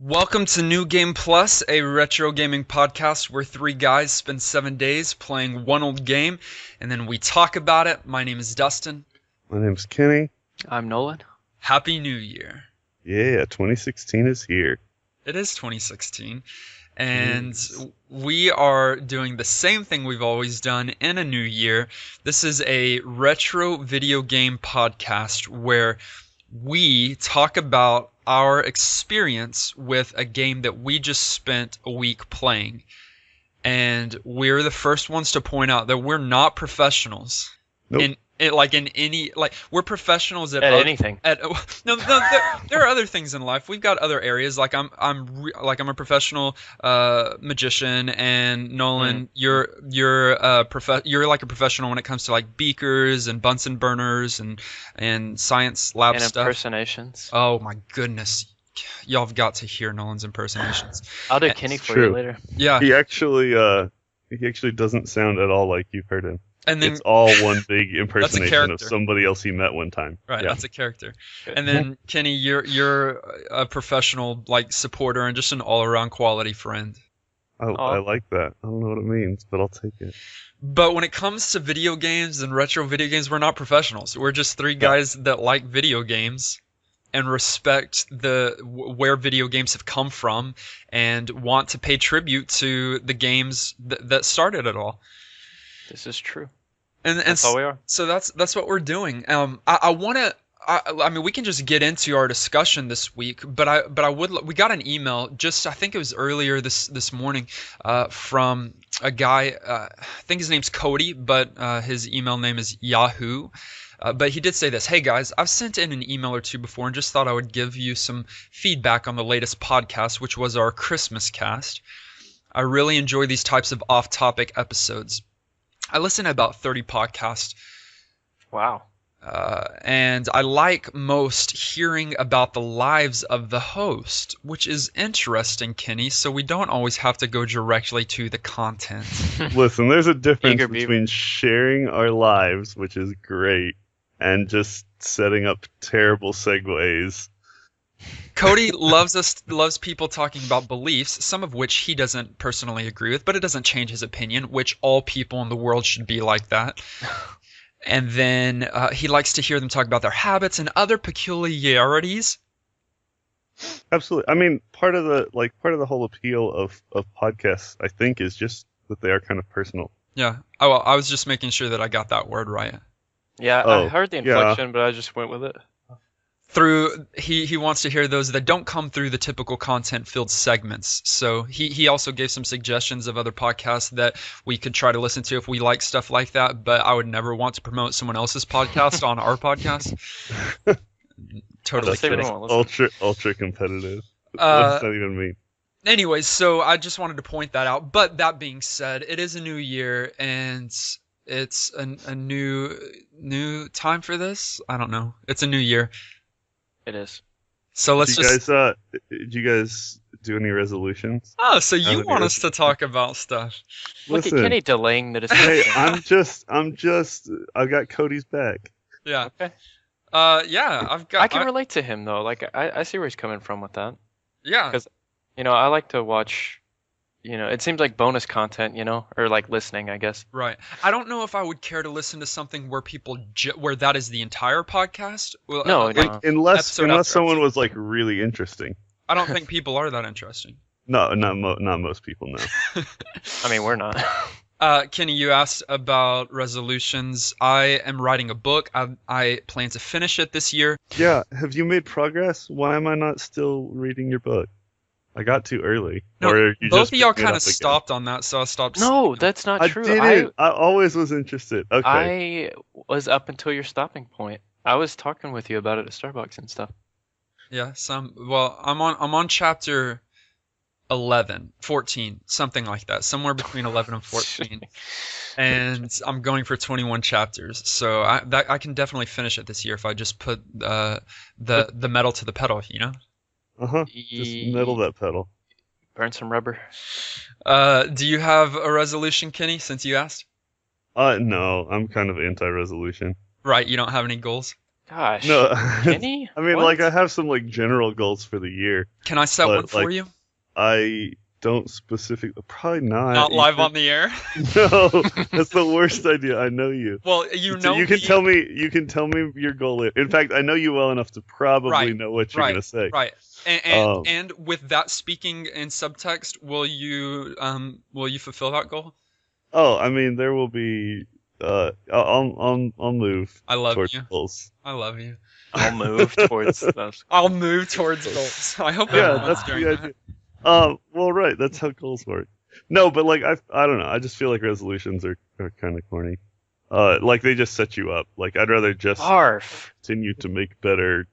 Welcome to New Game Plus, a retro gaming podcast where three guys spend 7 days playing one old game, and then we talk about it. My name is Dustin. My name's Kenny. I'm Nolan. Happy New Year. Yeah, 2016 is here. It is 2016, and we are doing the same thing we've always done in a new year. This is a retro video game podcast where we talk about our experience with a game that we just spent a week playing. And we're the first ones to point out that we're not professionals. Nope. We're professionals at anything. No, there are other things in life. We've got other areas. Like I'm a professional magician, and Nolan, you're like a professional when it comes to like beakers and Bunsen burners and science lab And stuff. impersonations. Oh my goodness, y'all have got to hear Nolan's impersonations. I'll do Kenny for true. you later. Yeah, He actually doesn't sound at all like you've heard him. and then It's all one big impersonation of character. somebody else he met one time. right, Yeah. that's a character. And then Kenny, you're a professional like supporter and just an all-around quality friend. I like that. I don't know what it means, but I'll take it. But when it comes to video games and retro video games, we're not professionals. We're just three guys that like video games and respect where video games have come from and want to pay tribute to the games that started it all. This is true. And That's all we are. so that's what we're doing. I mean, we can just get into our discussion this week, but we got an email I think it was earlier this morning, from a guy. I think his name's Cody, but his email name is Yahoo. But he did say this: "Hey guys, I've sent in an email or two before, and just thought I would give you some feedback on the latest podcast, which was our Christmas cast. I really enjoy these types of off-topic episodes. I listen to about 30 podcasts, Wow. and I like most hearing about the lives of the host, which is interesting, Kenny, so we don't always have to go directly to the content." Listen, there's a difference Eager beaver. between sharing our lives, which is great, and just setting up terrible segues. Cody loves people talking about beliefs, some of which he doesn't personally agree with, but it doesn't change his opinion, which all people in the world should be like that. And then he likes to hear them talk about their habits and other peculiarities. Absolutely. I mean, part of the whole appeal of podcasts, I think, is just that they are kind of personal. Yeah. Oh, well, I was just making sure that I got that word right. Yeah, Oh, I heard the yeah. inflection, but I just went with it. He wants to hear those that don't come through the typical content-filled segments. So he also gave some suggestions of other podcasts that we could try to listen to if we like stuff like that, but I would never want to promote someone else's podcast on our podcast. Totally Let's say we kidding. won't listen. Ultra competitive. What does that even mean? Anyways, so I just wanted to point that out. But that being said, it is a new year, and it's a new time for this. I don't know. It's a new year. It is. So let's Did you guys do any resolutions? Oh, so you Haven't want you? us to talk about stuff? Look Listen. at Kenny delaying the Hey, discussion. I got Cody's back. Yeah. Okay. Yeah, I can relate to him, though. Like, I see where he's coming from with that. yeah. 'Cause- I like to watch, it seems like bonus content, or like listening, I guess. Right. I don't know if I would care to listen to something where where that is the entire podcast. Well, No, like, Unless episode after someone episode. was like really interesting. I don't think people are that interesting. No, not most people. No. I mean, we're not. Kenny, you asked about resolutions. I am writing a book. I plan to finish it this year. Yeah. Have you made progress? Why am I not still reading your book? I got too early. No, or you both just of y'all picked it kind up of again? stopped on that, so I stopped. No, that's not I true. didn't. I always was interested. Okay. I was up until your stopping point. I was talking with you about it at Starbucks and stuff. Yeah, well, I'm on chapter 11, 14, something like that, somewhere between 11 and 14. And I'm going for 21 chapters. So I can definitely finish it this year if I just put the metal to the pedal, Just metal that pedal. Burn some rubber. Do you have a resolution, Kenny, since you asked? No, I'm kind of anti-resolution. Right, you don't have any goals? Gosh, No, Kenny? I mean, What? like I have some like general goals for the year, Can I set one but for like you? I don't specifically, probably not. Not live on the air. No, that's the worst idea. I know you. Well, you So know you can me. tell me. You can tell me your goal. In fact, I know you well enough to probably Right, know what you're right, gonna say. right. And, and Um. and with that speaking in subtext, will you fulfill that goal? Oh, I mean, there will be. I'll move I love towards you. goals. I love you. I'll move towards those. I'll move towards goals. I hope Yeah, everyone's that's doing the that. idea. Well, right. That's how goals work. No, but like I don't know. I just feel like resolutions are kind of corny. Like they just set you up. Like I'd rather just Barf. continue to make better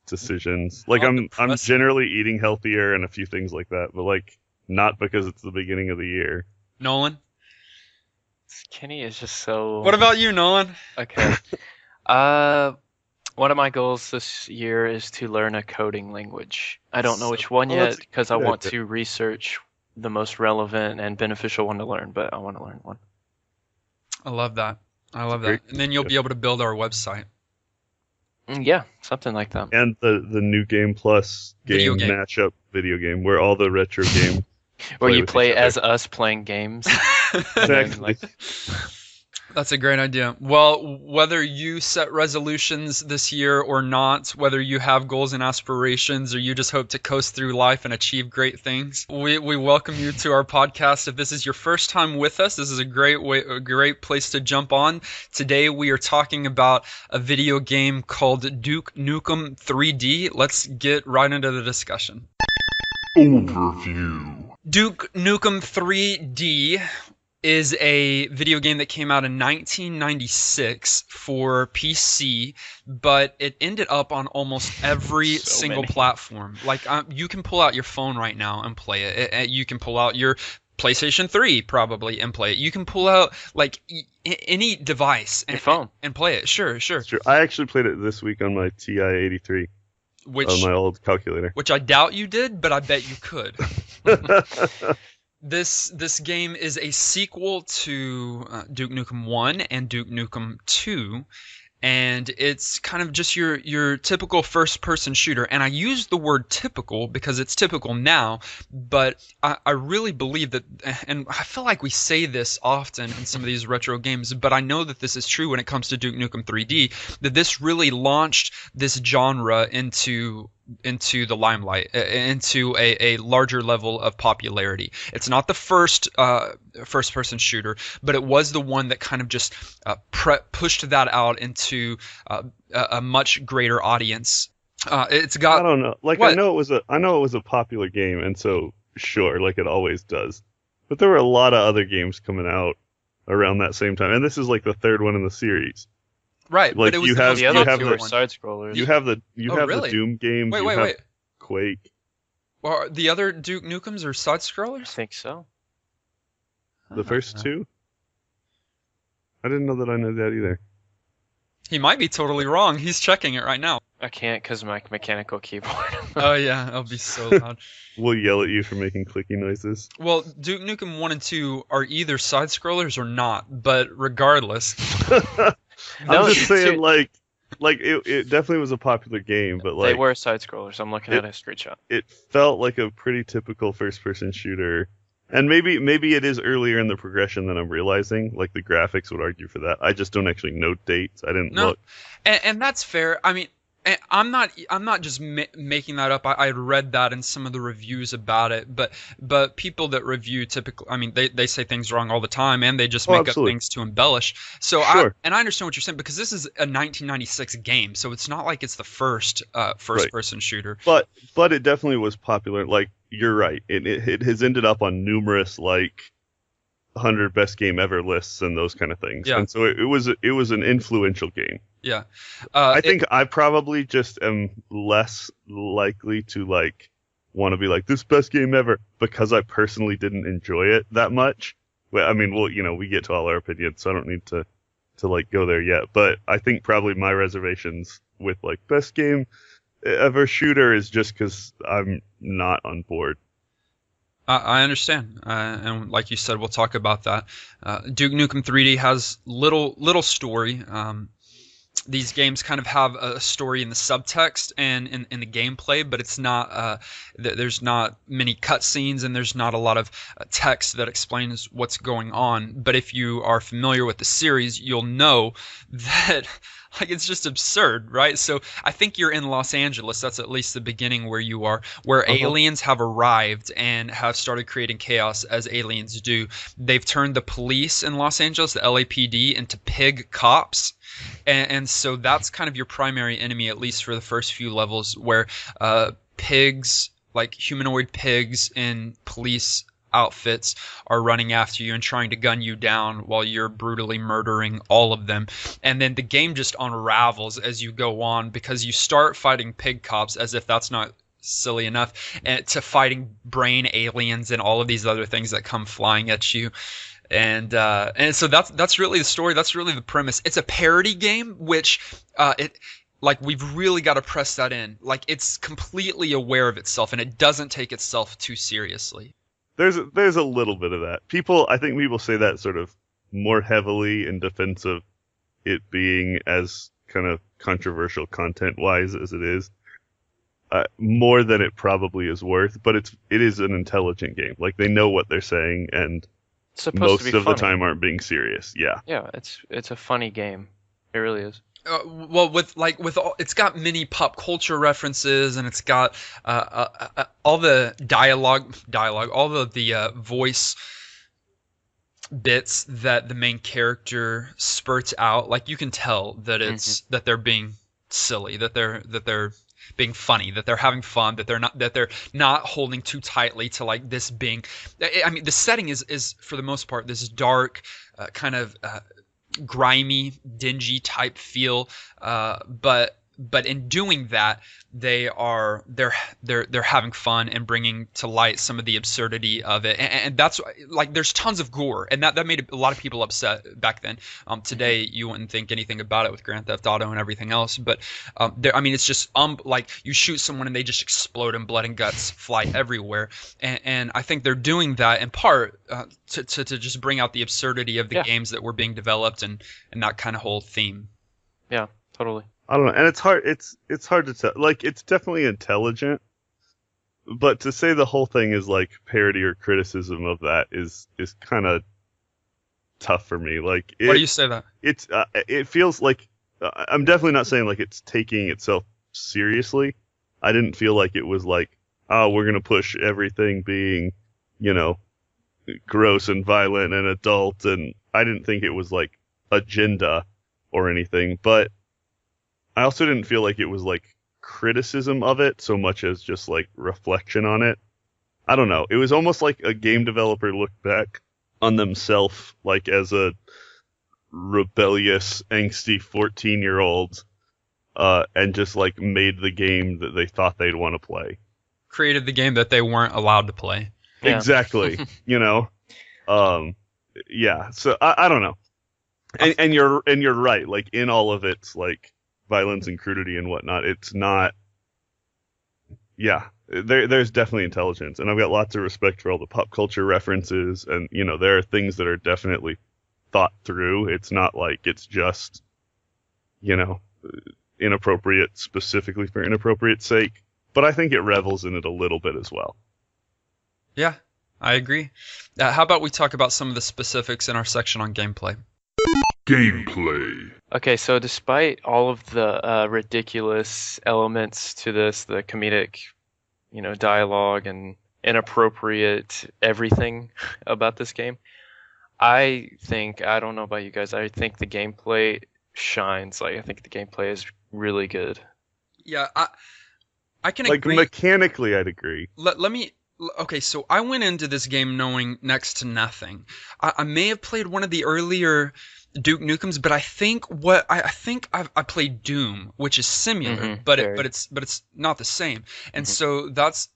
decisions. Like How I'm depressing. generally eating healthier and a few things like that, but like not because it's the beginning of the year. Nolan, Kenny is just so. what about you, Nolan? Okay. Uh, one of my goals this year is to learn a coding language. I don't know So- which one Oh, that's yet a because I good want idea. to research the most relevant and beneficial one to learn, but I want to learn one. I love that. I love great that. And then you'll be able to build our website. Yeah, something like that. And the new Game Plus Video game game. matchup video game where all the retro games Where you with play each other. as us playing games. And then, Exactly. like, That's a great idea. Well, whether you set resolutions this year or not, whether you have goals and aspirations or you just hope to coast through life and achieve great things, we welcome you to our podcast. If this is your first time with us, this is a great place to jump on. Today we are talking about a video game called Duke Nukem 3D. Let's get right into the discussion. Overview. Duke Nukem 3D is a video game that came out in 1996 for PC, but it ended up on almost every So single many. platform. Like you can pull out your phone right now and play it. You can pull out your PlayStation 3 probably and play it. You can pull out like any device Your phone. and play it. Sure. It's true. I actually played it this week on my TI-83 Which on my old calculator. which I doubt you did, but I bet you could. This game is a sequel to Duke Nukem 1 and Duke Nukem 2, and it's kind of just your typical first-person shooter. And I use the word typical because it's typical now, but I really believe that, and I feel like we say this often in some of these retro games, but I know that this is true when it comes to Duke Nukem 3D, that this really launched this genre into the limelight, into a larger level of popularity. It's not the first first-person shooter, but it was the one that kind of just pushed that out into a much greater audience. It's I got don't know. Like What? I know it was a popular game, and so sure, like it always does. But there were a lot of other games coming out around that same time, and this is like the third one in the series. right, like but it was you the have- most The other have two popular are one. side scrollers. You have the Oh, really? Doom games. Wait, you wait, have wait. Quake. Well, the other Duke Nukems are side I scrollers? think so. The first two. I didn't know that. I know that either. He might be totally wrong. He's checking it right now. I can't because my mechanical keyboard. Oh yeah, that'll be so loud. We'll yell at you for making clicky noises. Well, Duke Nukem 1 and 2 are either side scrollers or not, but regardless, I'm No, just saying, dude. like it definitely was a popular game, but They like were side scrollers. I'm looking at a screenshot. it felt like a pretty typical first-person shooter. And maybe it is earlier in the progression than I'm realizing. Like the graphics would argue for that. I just don't actually know dates. I didn't No. look. and that's fair. I mean, and I'm not just making that up. I read that in some of the reviews about it, but people that review typically, I mean, they say things wrong all the time, and they just Oh, make up absolutely. things to embellish. So Sure. I understand what you're saying because this is a 1996 game, so it's not like it's the first first-person shooter. But it definitely was popular. Like you're right. It has ended up on numerous like 100 best game ever lists and those kind of things. Yeah. And so it was an influential game. Yeah, I think I probably just am less likely to like want to be like this best game ever because I personally didn't enjoy it that much. Well, I mean, well, we get to all our opinions, so I don't need to like go there yet. But I think probably my reservations with like best game ever shooter is just because I'm not on board. I understand, and like you said, we'll talk about that. Duke Nukem 3D has little story. these games kind of have a story in the subtext and in the gameplay, but it's not there's not many cutscenes and there's not a lot of text that explains what's going on. But if you are familiar with the series, you'll know that like it's just absurd, right? So I think you're in Los Angeles. That's at least the beginning where you are, where Uh-huh. aliens have arrived and have started creating chaos as aliens do. They've turned the police in Los Angeles, the LAPD, into pig cops. And so that's kind of your primary enemy, at least for the first few levels, where pigs, like humanoid pigs in police outfits, are running after you and trying to gun you down while you're brutally murdering all of them. And then the game just unravels as you go on because you start fighting pig cops as if that's not silly enough, and to fighting brain aliens and all of these other things that come flying at you. And so that's really the story. That's really the premise. It's a parody game, which it like we've really got to press that in. Like it's completely aware of itself and it doesn't take itself too seriously. There's a little bit of that. I think people say that sort of more heavily in defense of it being as kind of controversial content-wise as it is, more than it probably is worth. But it is an intelligent game. Like they know what they're saying, and It's supposed to most be of the funny. time aren't being serious. Yeah. Yeah, it's a funny game. It really is. Well, with all, it's got many pop culture references, and it's got all the dialogue, all the voice bits that the main character spurts out. Like you can tell that it's that they're being silly, that they're being funny, that they're having fun, that they're not holding too tightly to like this being. I mean, the setting is for the most part this dark, kind of grimy, dingy type feel, but in doing that, they're having fun and bringing to light some of the absurdity of it, and that's like there's tons of gore, and that made a lot of people upset back then. Today you wouldn't think anything about it with Grand Theft Auto and everything else, but I mean it's just like you shoot someone and they just explode and blood and guts fly everywhere, and I think they're doing that in part to just bring out the absurdity of the Yeah. games that were being developed and that kind of whole theme. Yeah, totally. I don't know, and it's hard. It's hard to tell. Like, it's definitely intelligent, but to say the whole thing is like parody or criticism of that is kind of tough for me. Like, Why do you say that? it feels like I'm definitely not saying like it's taking itself seriously. I didn't feel like it was like, oh, we're gonna push everything being, you know, gross and violent and adult, and I didn't think it was like agenda or anything, but I also didn't feel like it was like criticism of it so much as just like reflection on it. I don't know. It was almost like a game developer looked back on themselves like as a rebellious, angsty 14-year-old, and just like made the game that they thought they'd want to play. Created the game that they weren't allowed to play. Yeah. Exactly. You know? Yeah. So I don't know. And you're right. Like in all of its like violence and crudity and whatnot, it's not. Yeah, there's definitely intelligence, and I've got lots of respect for all the pop culture references, and you know there are things that are definitely thought through. It's not like it's just, you know, inappropriate specifically for inappropriate sake. But I think it revels in it a little bit as well. Yeah, I agree. How about we talk about some of the specifics in our section on gameplay? Gameplay. Okay, so despite all of the ridiculous elements to this, the comedic, dialogue and inappropriate everything about this game, I don't know about you guys, I think the gameplay shines. Like, I think the gameplay is really good. Yeah, I can Like agree. mechanically, I'd agree. Let me. Okay, so I went into this game knowing next to nothing. I may have played one of the earlier Duke Nukems, but I think I played Doom, which is similar, but very. it's not the same. And Mhm.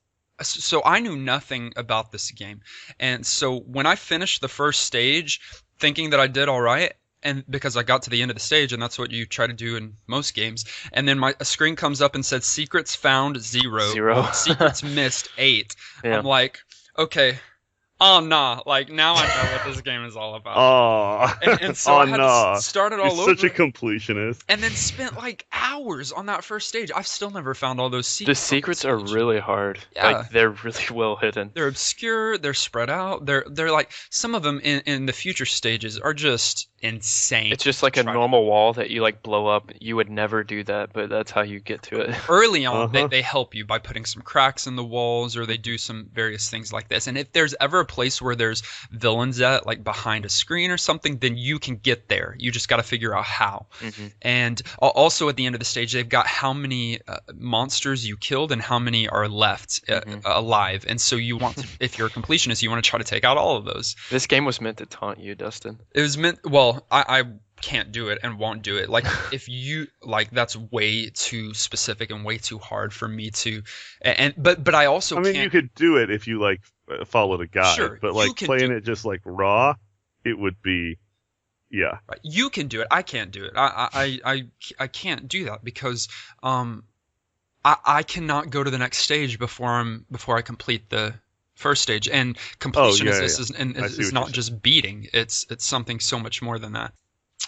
so I knew nothing about this game. And so when I finished the first stage, thinking that I did all right, and because I got to the end of the stage, and that's what you try to do in most games, and then a screen comes up and said secrets found 0, Zero. secrets missed 8. Yeah. I'm like, okay, oh nah, like now I know what this game is all about. Oh, And so oh I had to no. start it You're all such over, a completionist. and then spent like hours on that first stage. I've still never found all those The secrets on that secrets are stage. really hard. Yeah. Like they're really well hidden. They're obscure, they're spread out. They're like some of them in the future stages are just insane. It's just to like a try to- normal wall that you like blow up. You would never do that, but that's how you get to it. Early on, Uh-huh. they help you by putting some cracks in the walls, or they do some various things like this. And if there's ever a place where there's villains at, like behind a screen or something, then you can get there. You just got to figure out how. hmm And also at the end of the stage, they've got how many monsters you killed and how many are left alive. And so you want to, if you're a completionist, you want to try to take out all of those. This game was meant to taunt you, Dustin. It was meant. Well, I can't do it and won't do it. Like if you like, that's way too specific and way too hard for me to. But I also I mean, can't. you could do it if you like followed a guide, Sure, but you like can playing do- it just like raw, it would be, yeah. Right, you can do it. I can't do it. I can't do that because I cannot go to the next stage before I complete the first stage. And completion yeah, is I see what you're not saying. just beating. It's something so much more than that.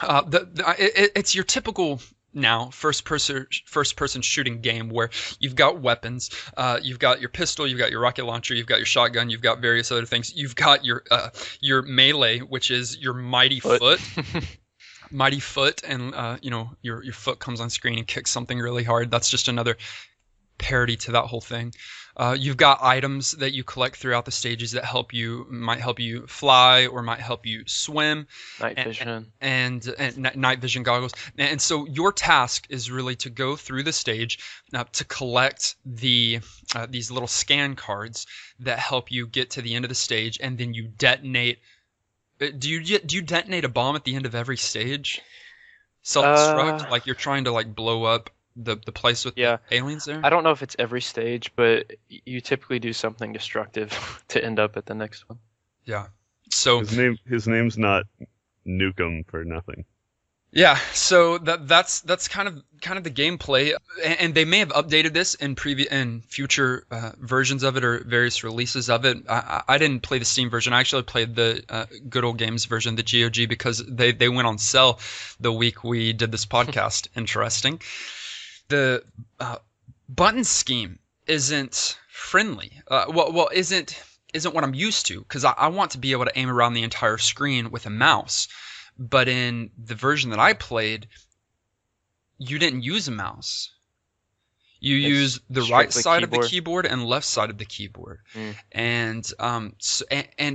It's your typical now first person shooting game where you've got weapons, you've got your pistol, you've got your rocket launcher, you've got your shotgun, you've got various other things. You've got your melee, which is your mighty foot. Mighty foot, and your foot comes on screen and kicks something really hard. That's just another parody to that whole thing. You've got items that you collect throughout the stages that might help you fly or might help you swim. Night vision. And night vision goggles. And so your task is really to go through the stage to collect these little scan cards that help you get to the end of the stage, and then you detonate. Do you detonate a bomb at the end of every stage? Self-destruct, like you're trying to like blow up the place with Yeah. the aliens there? I don't know if it's every stage, but you typically do something destructive to end up at the next one. Yeah. So His name's not Nukem for nothing. yeah, so that's kind of the gameplay, and they may have updated this in future versions of it or various releases of it. I didn't play the Steam version. I actually played the Good Old Games version, the GOG, because they went on sale the week we did this podcast. Interesting. The button scheme isn't friendly. Isn't what I'm used to, because I want to be able to aim around the entire screen with a mouse. But in the version that I played, you didn't use a mouse. You It's use the right strictly side of the keyboard. keyboard and left side of the keyboard. Mm.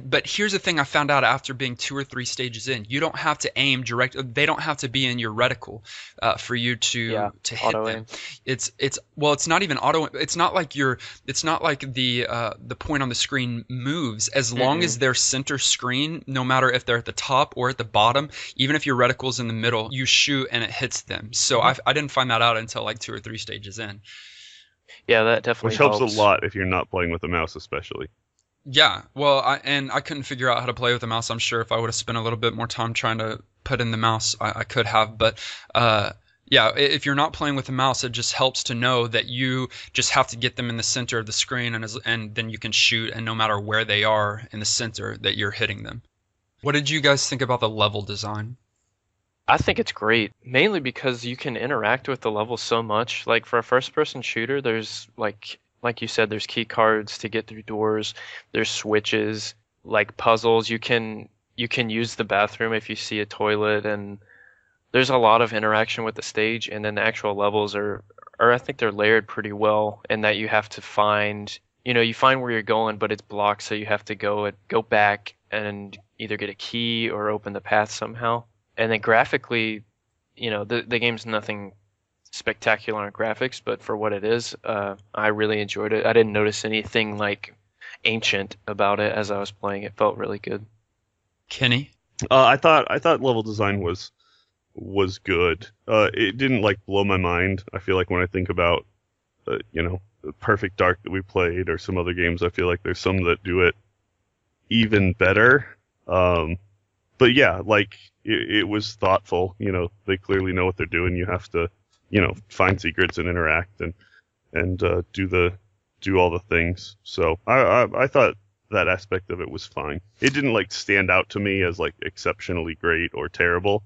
But here's the thing I found out after being 2 or 3 stages in: you don't have to aim direct. They don't have to be in your reticle for you to hit auto them. aim. It's not even auto. It's not like the point on the screen moves as long as they're center screen. No matter if they're at the top or at the bottom, even if your reticle's in the middle, you shoot and it hits them. So I didn't find that out until like 2 or 3 stages in. Yeah, that definitely Which helps a lot if you're not playing with a mouse, especially. Yeah, well, I couldn't figure out how to play with the mouse. I'm sure if I would have spent a little bit more time trying to put in the mouse, I could have. But yeah, if you're not playing with the mouse, it just helps to know that you just have to get them in the center of the screen, and then you can shoot, and no matter where they are in the center, that you're hitting them. What did you guys think about the level design? I think it's great, mainly because you can interact with the level so much. Like for a first-person shooter, there's like you said, there's key cards to get through doors. There's switches, like puzzles. You can use the bathroom if you see a toilet, and there's a lot of interaction with the stage. And then the actual levels are I think they're layered pretty well, in that you have to find, you find where you're going, but it's blocked, so you have to go back and either get a key or open the path somehow. And then graphically, the game's nothing spectacular on graphics, but for what it is, I really enjoyed it. I didn't notice anything like ancient about it as I was playing. It felt really good. Kenny? I thought level design was good. It didn't like blow my mind. I feel like when I think about Perfect Dark that we played or some other games, I feel like there's some that do it even better. But yeah, like it was thoughtful. They clearly know what they're doing. You have to, find secrets and interact and do all the things. So I thought that aspect of it was fine. It didn't like stand out to me as like exceptionally great or terrible,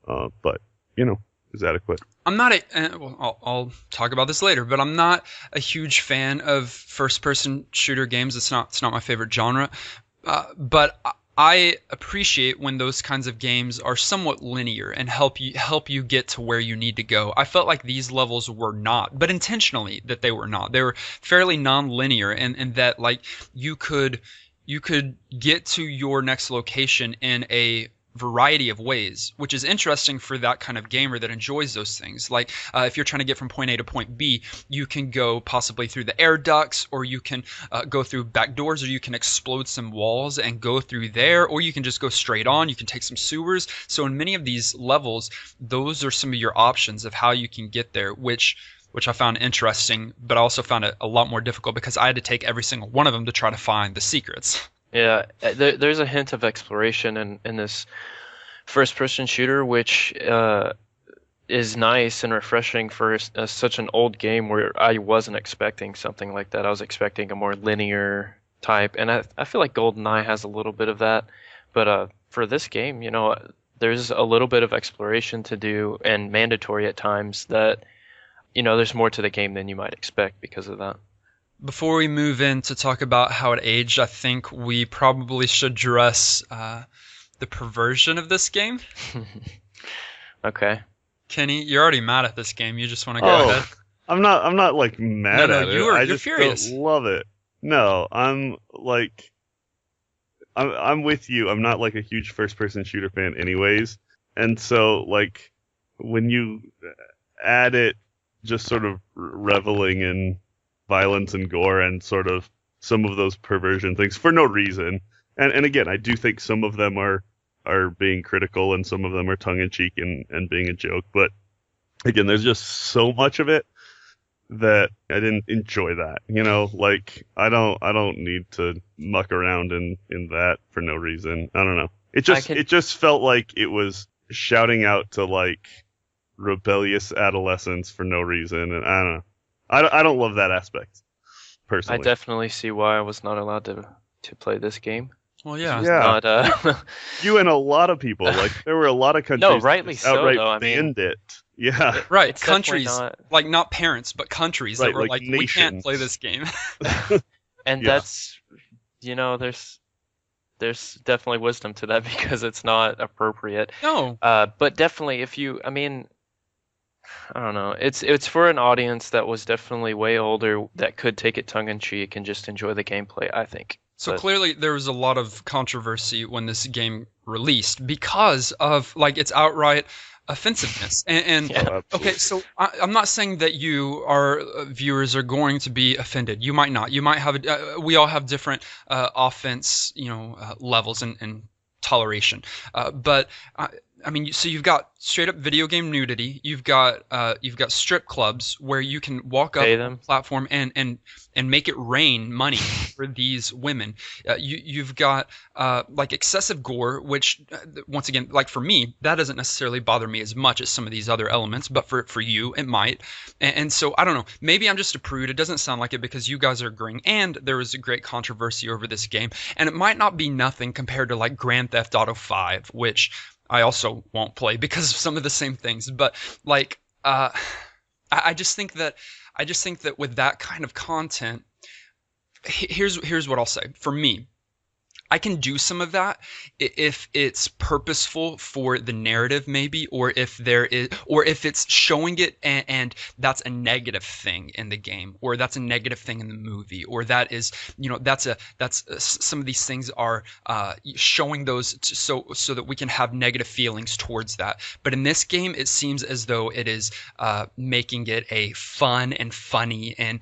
but you know, is adequate. I'm not well, I'll talk about this later, but I'm not a huge fan of first-person shooter games. It's not my favorite genre. But I appreciate when those kinds of games are somewhat linear and help you get to where you need to go. I felt like these levels were not, but intentionally that they were not. They were fairly non-linear, and that like you could get to your next location in a variety of ways, which is interesting for that kind of gamer that enjoys those things. Like if you're trying to get from point A to point B, you can go possibly through the air ducts, or you can go through back doors, or you can explode some walls and go through there, or you can just go straight on. You can take some sewers. So in many of these levels, those are some of your options of how you can get there, which I found interesting, but I also found it a lot more difficult because I had to take every single one of them to try to find the secrets. Yeah, there's a hint of exploration in this first-person shooter, which is nice and refreshing for such an old game where I wasn't expecting something like that. I was expecting a more linear type, and I feel like GoldenEye has a little bit of that. But for this game, you know, there's a little bit of exploration to do and mandatory at times that, you know, there's more to the game than you might expect because of that. Before we move in to talk about how it aged, I think we probably should address the perversion of this game. Okay. Kenny, you're already mad at this game. You just want to go Oh, ahead. I'm not like mad No, at it. you're I just furious. don't love it. No, I'm with you. I'm not like a huge first-person shooter fan, anyways. And so like when you add it, just sort of reveling in violence and gore and sort of some of those perversion things for no reason. And again, I do think some of them are being critical and some of them are tongue in cheek and being a joke. But again, there's just so much of it that I didn't enjoy that. You know, like I don't need to muck around in that for no reason. I don't know. It just felt like it was shouting out to like rebellious adolescents for no reason, and I don't know. I don't love that aspect personally. I definitely see why I was not allowed to play this game. Well, yeah. Yeah. Not, You and a lot of people, like there were a lot of countries No, rightly that so, outright though, I mean- banned it. Yeah. Right, It's definitely countries, not- like not parents, but countries that Right, were like like, we can't nations. play this game. And Yeah. that's, you know, there's definitely wisdom to that because it's not appropriate. No, But definitely if you, I mean, I don't know. It's for an audience that was definitely way older that could take it tongue in cheek and just enjoy the gameplay, I think. so But- clearly there was a lot of controversy when this game released because of like its outright offensiveness. And Yeah. Oh, absolutely. okay, so I'm not saying that you, our viewers, are going to be offended. You might not. You might have. We all have different offense, levels and toleration. But I mean, so you've got straight up video game nudity. You've got strip clubs where you can walk up Pay on them. a platform and make it rain money for these women. You've got like excessive gore, which once again, like for me, that doesn't necessarily bother me as much as some of these other elements, but for you, it might. And so I don't know. Maybe I'm just a prude. It doesn't sound like it because you guys are agreeing. And there was a great controversy over this game, and it might not be nothing compared to like Grand Theft Auto 5, which I also won't play because of some of the same things. But like, I just think that with that kind of content, here's what I'll say. For me, I can do some of that if it's purposeful for the narrative, maybe, or if it's showing it and that's a negative thing in the game, or that's a negative thing in the movie, or that is, some of these things are showing those so that we can have negative feelings towards that. But in this game, it seems as though it is making it a fun and funny and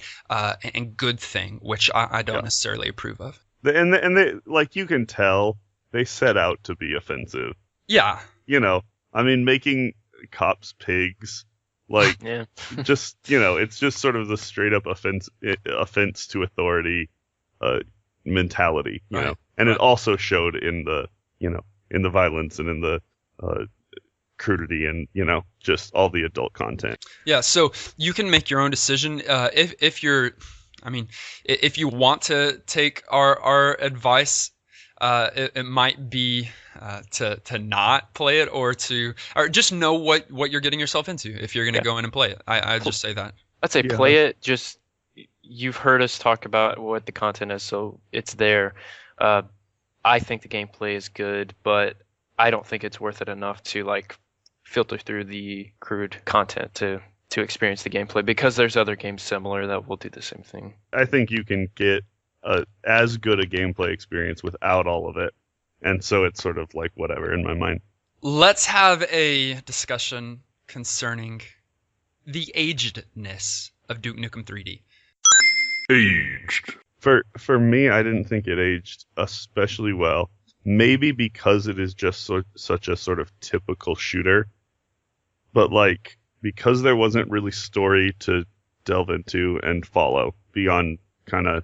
good thing, which I don't necessarily approve of. And they, like you can tell, they set out to be offensive. Yeah. You know, I mean, making cops pigs, like Yeah. just it's just sort of the straight up offense to authority mentality, you Right. know. And Right. it also showed in the in the violence and in the crudity and just all the adult content. Yeah, so you can make your own decision. If you're, I mean, if you want to take our advice, it might be to not play it, or just know what you're getting yourself into if you're going to Yeah. go in and play it. I just say that. I'd say Yeah. play it. Just you've heard us talk about what the content is, so it's there. Uh, I think the gameplay is good, but I don't think it's worth it enough to like filter through the crude content to experience the gameplay because there's other games similar that will do the same thing. I think you can get as good a gameplay experience without all of it, and so it's sort of like whatever in my mind. Let's have a discussion concerning the agedness of Duke Nukem 3D. Aged. For me, I didn't think it aged especially well. Maybe because it is just such a sort of typical shooter, but like because there wasn't really story to delve into and follow beyond kind of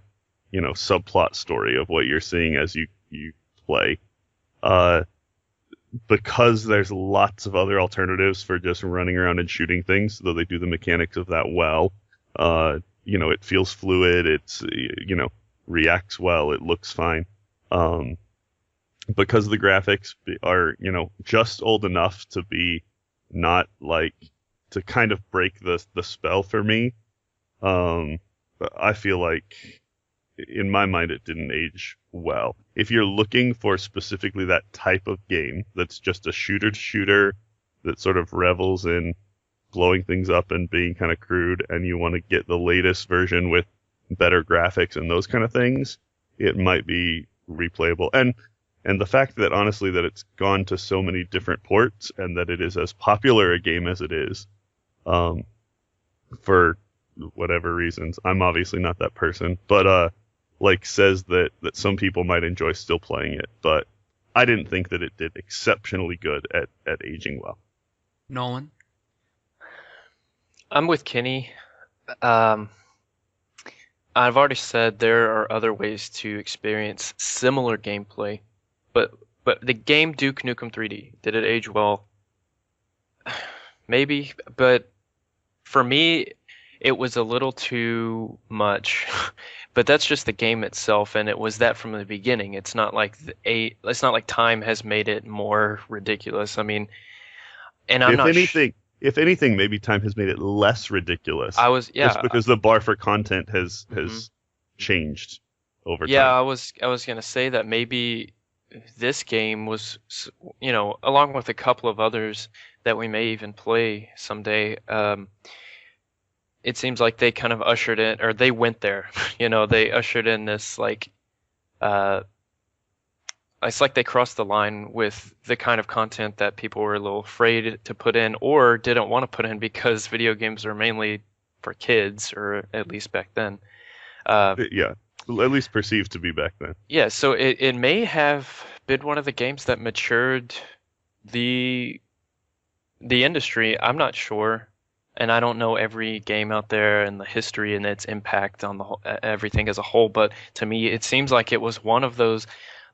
subplot story of what you're seeing as you play. Because there's lots of other alternatives for just running around and shooting things, though they do the mechanics of that well. It feels fluid. It's reacts well. It looks fine. Because the graphics are just old enough to be not like to kind of break the spell for me. I feel like in my mind it didn't age well. If you're looking for specifically that type of game that's just a shooter that sort of revels in blowing things up and being kind of crude, and you want to get the latest version with better graphics and those kind of things, it might be replayable. And the fact that honestly that it's gone to so many different ports and that it is as popular a game as it is, for whatever reasons, I'm obviously not that person, but says that some people might enjoy still playing it, but I didn't think that it did exceptionally good at aging well. Nolan? I'm with Kenny. I've already said there are other ways to experience similar gameplay, but the game Duke Nukem 3D, did it age well? Maybe, but for me, it was a little too much. But that's just the game itself, and it was that from the beginning. It's not like it's not like time has made it more ridiculous. I mean, and I'm If anything, maybe time has made it less ridiculous. Just because the bar for content has changed over time. Yeah, I was gonna say that maybe this game was, along with a couple of others that we may even play someday. It seems like they kind of ushered in, or they went there. They ushered in this it's like they crossed the line with the kind of content that people were a little afraid to put in or didn't want to put in because video games are mainly for kids, or at least back then. Yeah, at least perceived to be back then. Yeah, so it may have been one of the games that matured the industry. I'm not sure, and I don't know every game out there and the history and its impact on everything as a whole, but to me it seems like it was one of those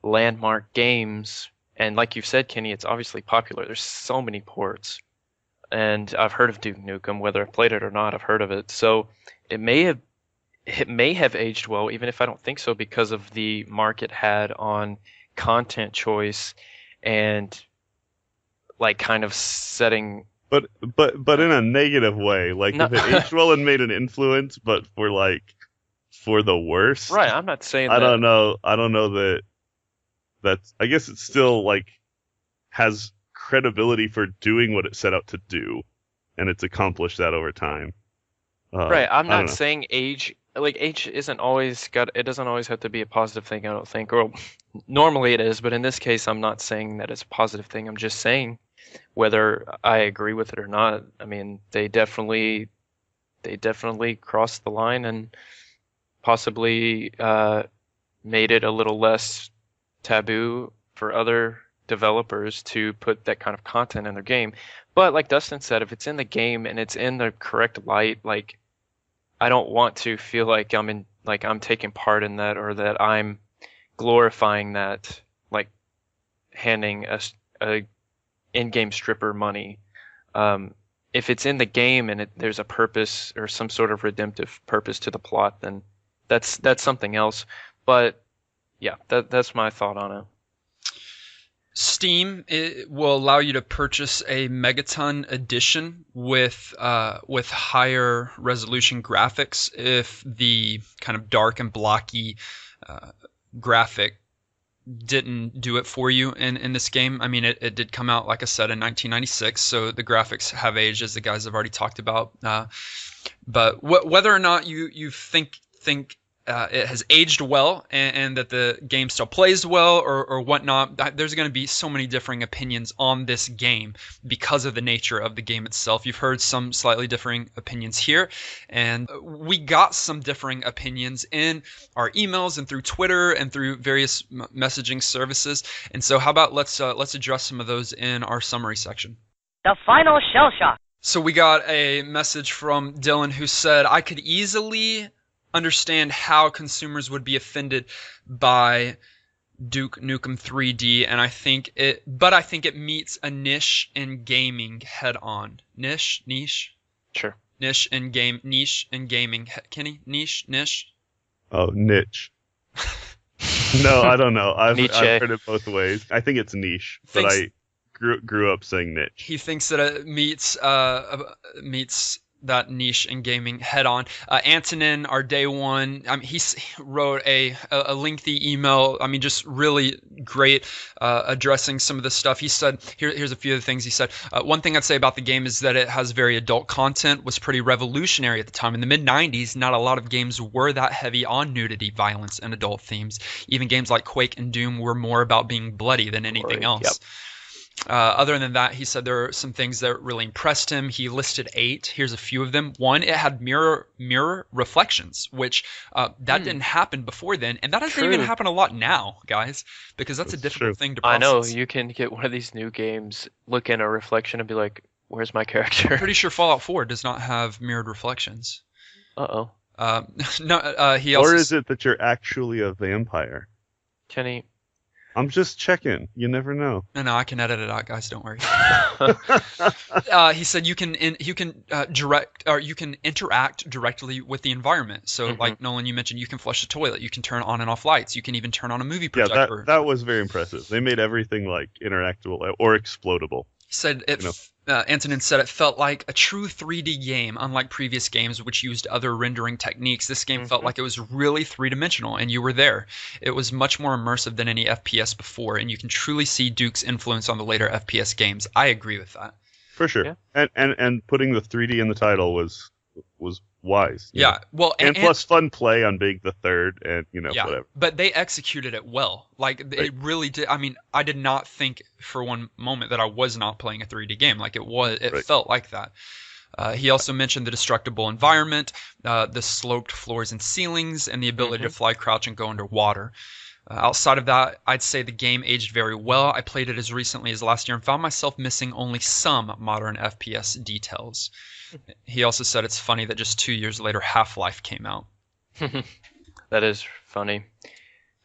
landmark games. And like you said, Kenny, it's obviously popular. There's so many ports, and I've heard of Duke Nukem, whether I've played it or not. I've heard of it, so it may have aged well, even if I don't think so, because of the mark it had on content choice and like kind of setting. But in a negative way, like No. if it aged well and made an influence, but for the worst. Right, I'm not saying that. I don't know that. That's, I guess it still like has credibility for doing what it set out to do, and it's accomplished that over time. Right, I'm not saying age isn't always it doesn't always have to be a positive thing, I don't think. Or normally it is, but in this case I'm not saying that it's a positive thing. I'm just saying whether I agree with it or not. I mean, they definitely crossed the line and possibly made it a little less taboo for other developers to put that kind of content in their game. But like Dustin said, if it's in the game and it's in the correct light, like I don't want to feel like I'm taking part in that, or that I'm glorifying that, like handing a in-game stripper money. If it's in the game and there's a purpose or some sort of redemptive purpose to the plot, then that's something else. But yeah, that's my thought on it. Steam will allow you to purchase a Megaton edition with higher resolution graphics if the kind of dark and blocky graphic didn't do it for you in this game. I mean, it did come out, like I said, in 1996, so the graphics have aged, as the guys have already talked about. But whether or not you think it has aged well and that the game still plays well or whatnot, there's going to be so many differing opinions on this game because of the nature of the game itself. You've heard some slightly differing opinions here, and we got some differing opinions in our emails and through Twitter and through various messaging services. And so how about let's address some of those in our summary section. The final shell shock. So we got a message from Dylan who said, I could easily understand how consumers would be offended by Duke Nukem 3D, and I think it meets a niche in gaming head on. Niche? Sure. Niche in gaming. Kenny? Niche? Oh, niche. No, I don't know. I've heard it both ways. I think it's niche, but I grew up saying niche. He thinks that it meets that niche in gaming head on. Antonin, our day one, he wrote a lengthy email. I mean, just really great addressing some of the stuff. He said, here's a few of the things he said. One thing I'd say about the game is that it has very adult content, was pretty revolutionary at the time. In the mid-90s, not a lot of games were that heavy on nudity, violence, and adult themes. Even games like Quake and Doom were more about being bloody than anything else. Yep. Other than that, he said there are some things that really impressed him. He listed 8. Here's a few of them. 1, it had mirror reflections, which that didn't happen before then, and that doesn't even happen a lot now, guys, because that's a difficult thing to process. I know, you can get one of these new games, look in a reflection and be like, where's my character? I'm pretty sure Fallout 4 does not have mirrored reflections. Uh-oh. He also... Or is it that you're actually a vampire? Kenny... I'm just checking. You never know. No, I can edit it out, guys. Don't worry. He said you can interact directly with the environment. So, like Nolan, you mentioned, you can flush the toilet, you can turn on and off lights, you can even turn on a movie projector. Yeah, that was very impressive. They made everything like interactable or explodable. He said Antonin said it felt like a true 3D game, unlike previous games which used other rendering techniques. This game felt like it was really three-dimensional, and you were there. It was much more immersive than any FPS before, and you can truly see Duke's influence on the later FPS games. I agree with that. For sure. Yeah. And putting the 3D in the title was wise. Yeah. Know? Well, and plus fun play on being the third, and whatever. But they executed it well. Like it really did. I mean, I did not think for one moment that I was not playing a 3D game. Like it felt like that. He also mentioned the destructible environment, the sloped floors and ceilings, and the ability to fly, crouch, and go underwater. Outside of that, I'd say the game aged very well. I played it as recently as last year and found myself missing only some modern FPS details. He also said it's funny that just 2 years later Half-Life came out. That is funny.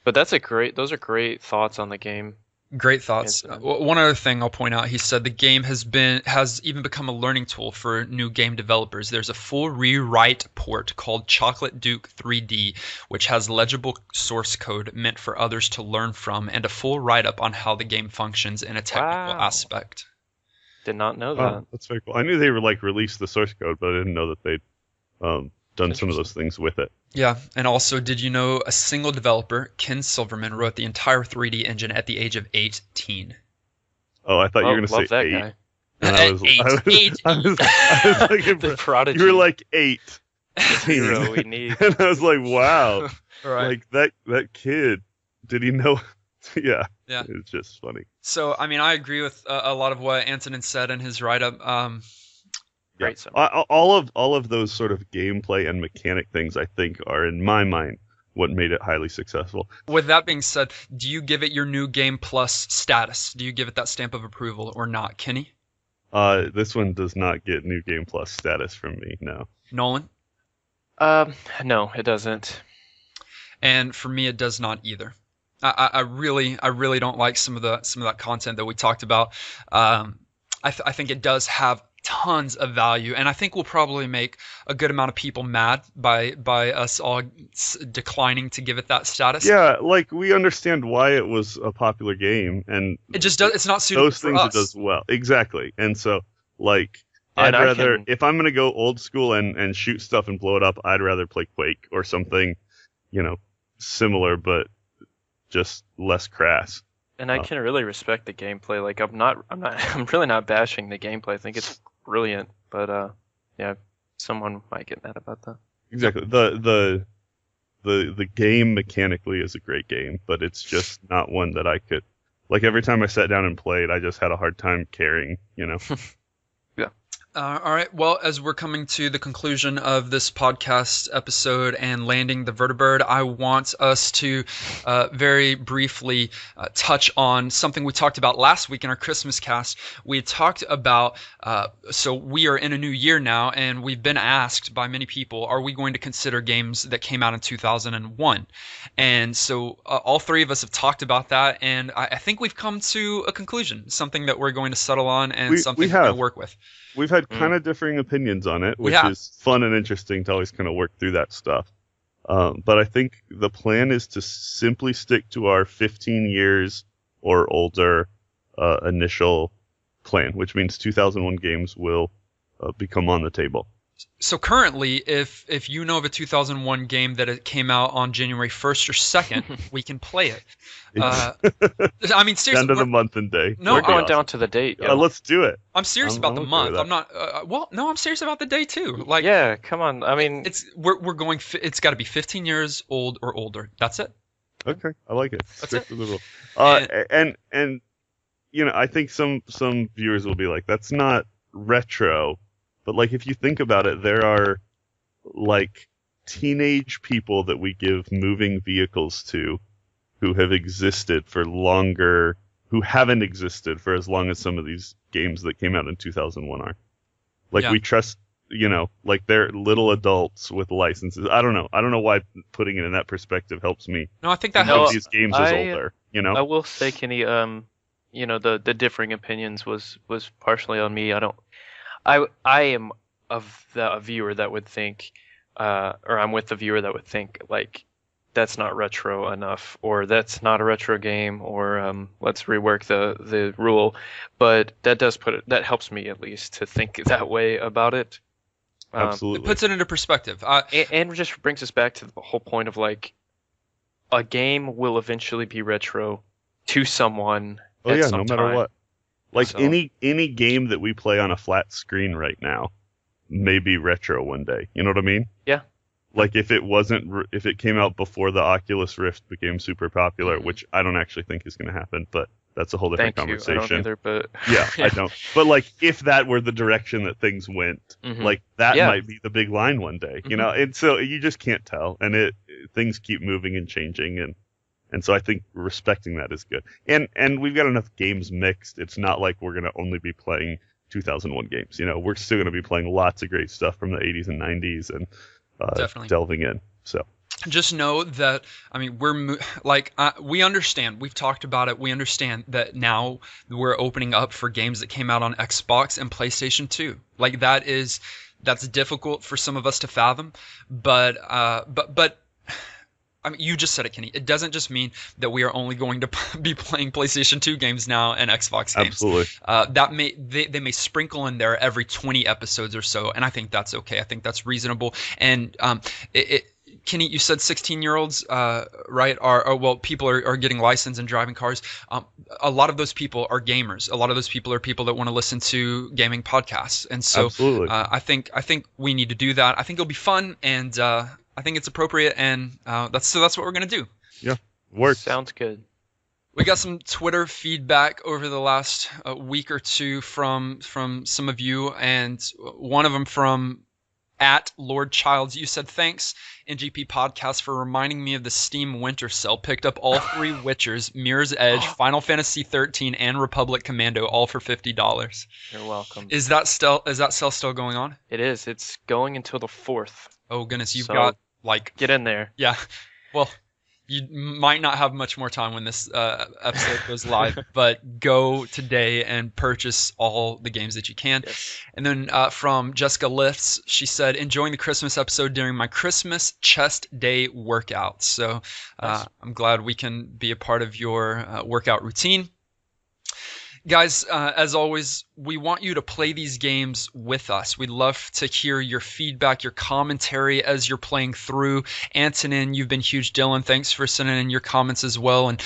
But those are great thoughts on the game. Great thoughts. One other thing I'll point out, he said the game has even become a learning tool for new game developers. There's a full rewrite port called Chocolate Duke 3D, which has legible source code meant for others to learn from, and a full write-up on how the game functions in a technical aspect. Did not know that. That's very cool. I knew they were released the source code, but I didn't know that they'd done some of those things with it. Yeah, and also, did you know a single developer, Ken Silverman, wrote the entire 3D engine at the age of 18? Oh, I thought you were going to say that 8. Guy. And I was like, the prodigy. You were like 8. Hero we need. And I was like, wow. Right. Like that kid, did he know? Yeah. It's just funny. So, I mean, I agree with a lot of what Antonin said in his write-up. Great. So. All of those sort of gameplay and mechanic things, I think, are in my mind what made it highly successful. With that being said, do you give it your New Game Plus status? Do you give it that stamp of approval or not, Kenny? This one does not get New Game Plus status from me. No. Nolan? No, it doesn't. And for me, it does not either. I really don't like some of that content that we talked about. I think it does have tons of value, and I think we'll probably make a good amount of people mad by us all declining to give it that status. Yeah, like we understand why it was a popular game, and It just does. It's not suitable those for things us. it does well. Exactly. And so, like, And I'd rather, if I'm gonna go old school and shoot stuff and blow it up, I'd rather play Quake or something, similar but just less crass. And I can really respect the gameplay. Like I'm really not bashing the gameplay. I think it's brilliant, but yeah, someone might get mad about that. Exactly. The game mechanically is a great game, but it's just not one that I could, like, every time I sat down and played, I just had a hard time carrying, Yeah. All right. Well, as we're coming to the conclusion of this podcast episode and landing the vertibird, I want us to very briefly touch on something we talked about last week in our Christmas cast. We talked about, so we are in a new year now, and we've been asked by many people, are we going to consider games that came out in 2001? And so all three of us have talked about that, and I think we've come to a conclusion, something that we're going to settle on and something we're going to work with. We've had kind of differing opinions on it, which is fun and interesting to always kind of work through that stuff. But I think the plan is to simply stick to our 15 years or older initial plan, which means 2001 games will become on the table. So currently, if you know of a 2001 game that it came out on January 1st or 2nd, we can play it. I mean, seriously. Down to the month and day. We're going down to the date. Let's do it. I'm serious about the month. I'm not. No, I'm serious about the day too. Like, yeah, come on. I mean, we're going. It's got to be 15 years old or older. That's it. Okay, I like it. That's it. To the rule. And I think some viewers will be like, that's not retro. But, like, if you think about it, there are, like, teenage people that we give moving vehicles to who have existed for longer, who haven't existed for as long as some of these games that came out in 2001 are. Like, we trust, like, they're little adults with licenses. I don't know why putting it in that perspective helps me. No, I think that helps. These games as older, I will say, Kenny, the differing opinions was partially on me. I am of a viewer that would think, or I'm with the viewer that would think, like, that's not retro enough, or that's not a retro game, or let's rework the rule. But that helps me at least to think that way about it. Absolutely. It puts it into perspective. And just brings us back to the whole point of, like, a game will eventually be retro to someone. Oh yeah, no matter time. what. Like, any game that we play on a flat screen right now may be retro one day. You know what I mean? Yeah. Like, if it came out before the Oculus Rift became super popular, which I don't actually think is going to happen, but that's a whole different conversation. I don't either, but yeah, I don't. But, like, if that were the direction that things went, like, that might be the big line one day, And so you just can't tell, and things keep moving and changing, and so I think respecting that is good. And we've got enough games mixed. It's not like we're going to only be playing 2001 games. We're still going to be playing lots of great stuff from the 80s and 90s and definitely delving in. So just know that, I mean, we understand. We've talked about it. We understand that now we're opening up for games that came out on Xbox and PlayStation 2. Like, that's difficult for some of us to fathom, but I mean, you just said it, Kenny. It doesn't just mean that we are only going to be playing PlayStation 2 games now and Xbox games. Absolutely. They may sprinkle in there every 20 episodes or so, and I think that's okay. I think that's reasonable. And Kenny, you said 16-year-olds, right? People are getting licensed and driving cars. A lot of those people are gamers. A lot of those people are people that want to listen to gaming podcasts, and so I think we need to do that. I think it'll be fun, and I think it's appropriate, and that's what we're gonna do. Yeah, works. Sounds good. We got some Twitter feedback over the last week or two from some of you, and one of them from @LordChilds. You said, thanks, NGP Podcast, for reminding me of the Steam Winter Sale. Picked up all three Witchers, Mirror's Edge, Final Fantasy 13, and Republic Commando, all for $50. You're welcome. Is that sale still going on? It is. It's going until the 4th. Oh goodness, you've got, like, get in there. Yeah. Well, you might not have much more time when this episode goes live, but go today and purchase all the games that you can. Yes. And then from Jessica Lifts, she said, enjoying the Christmas episode during my Christmas chest day workout. So Nice. I'm glad we can be a part of your workout routine. Guys, as always, we want you to play these games with us. We'd love to hear your feedback, your commentary as you're playing through. Antonin, you've been huge. Dylan, thanks for sending in your comments as well. And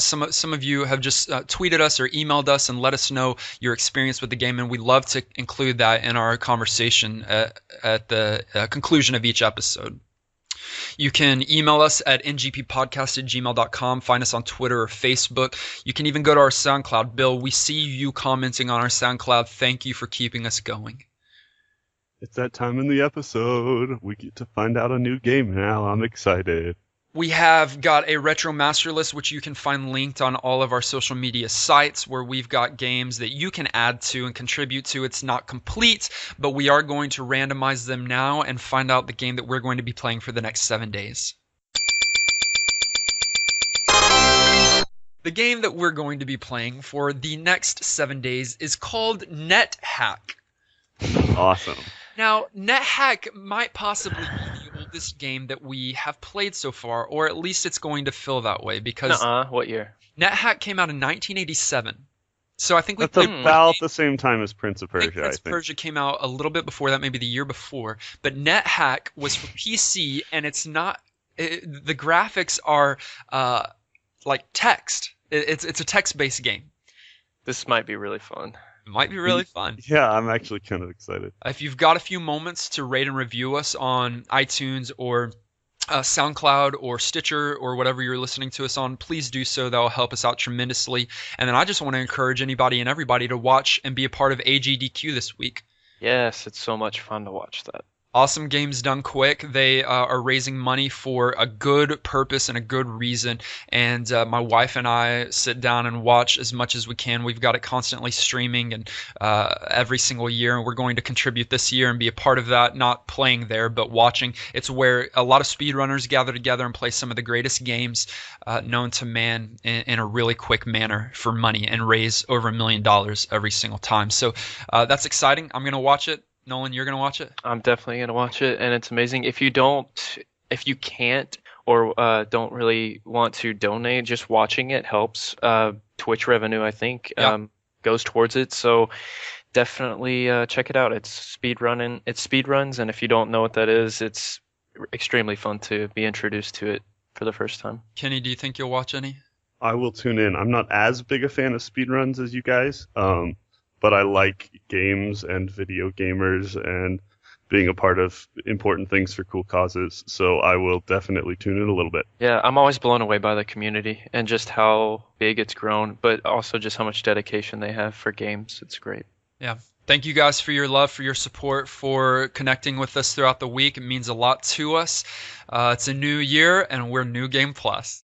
some of you have just tweeted us or emailed us and let us know your experience with the game, and we'd love to include that in our conversation at the conclusion of each episode. You can email us at ngppodcast@gmail.com. Find us on Twitter or Facebook. You can even go to our SoundCloud. Bill, we see you commenting on our SoundCloud. Thank you for keeping us going. It's that time in the episode. We get to find out a new game now. I'm excited. We have got a retro master list, which you can find linked on all of our social media sites, where we've got games that you can add to and contribute to. It's not complete, but we are going to randomize them now and find out the game that we're going to be playing for the next 7 days. The game that we're going to be playing for the next 7 days is called NetHack. Awesome. Now, NetHack might possibly be the oldest game that we have played so far, or at least it's going to feel that way, because What year? NetHack came out in 1987. So I think we That's played about the same time as Prince of I think Persia, Prince of Persia came out a little bit before that, maybe the year before. But NetHack was for PC, and it's not. The graphics are like text. It's a text-based game. This might be really fun. It might be really fun. Yeah, I'm actually kind of excited. If you've got a few moments to rate and review us on iTunes or SoundCloud or Stitcher or whatever you're listening to us on, please do so. That will help us out tremendously. And then I just want to encourage anybody and everybody to watch and be a part of AGDQ this week. Yes, it's so much fun to watch that. Awesome Games Done Quick. They are raising money for a good purpose and a good reason. And my wife and I sit down and watch as much as we can. We've got it constantly streaming and every single year. And we're going to contribute this year and be a part of that, not playing there, but watching. It's where a lot of speedrunners gather together and play some of the greatest games known to man in a really quick manner for money and raise over $1 million every single time. So that's exciting. I'm going to watch it. Nolan, you're going to watch it? I'm definitely going to watch it, and it's amazing. If you can't or don't really want to donate, just watching it helps. Twitch revenue, I think, goes towards it. So definitely check it out. It's speedruns, and if you don't know what that is, it's extremely fun to be introduced to it for the first time. Kenny, do you think you'll watch any? I will tune in. I'm not as big a fan of speedruns as you guys, but I like games and video gamers and being a part of important things for cool causes, so I will definitely tune in a little bit. Yeah, I'm always blown away by the community and just how big it's grown, but also just how much dedication they have for games. It's great. Yeah. Thank you guys for your love, for your support, for connecting with us throughout the week. It means a lot to us. It's a new year, and we're New Game Plus.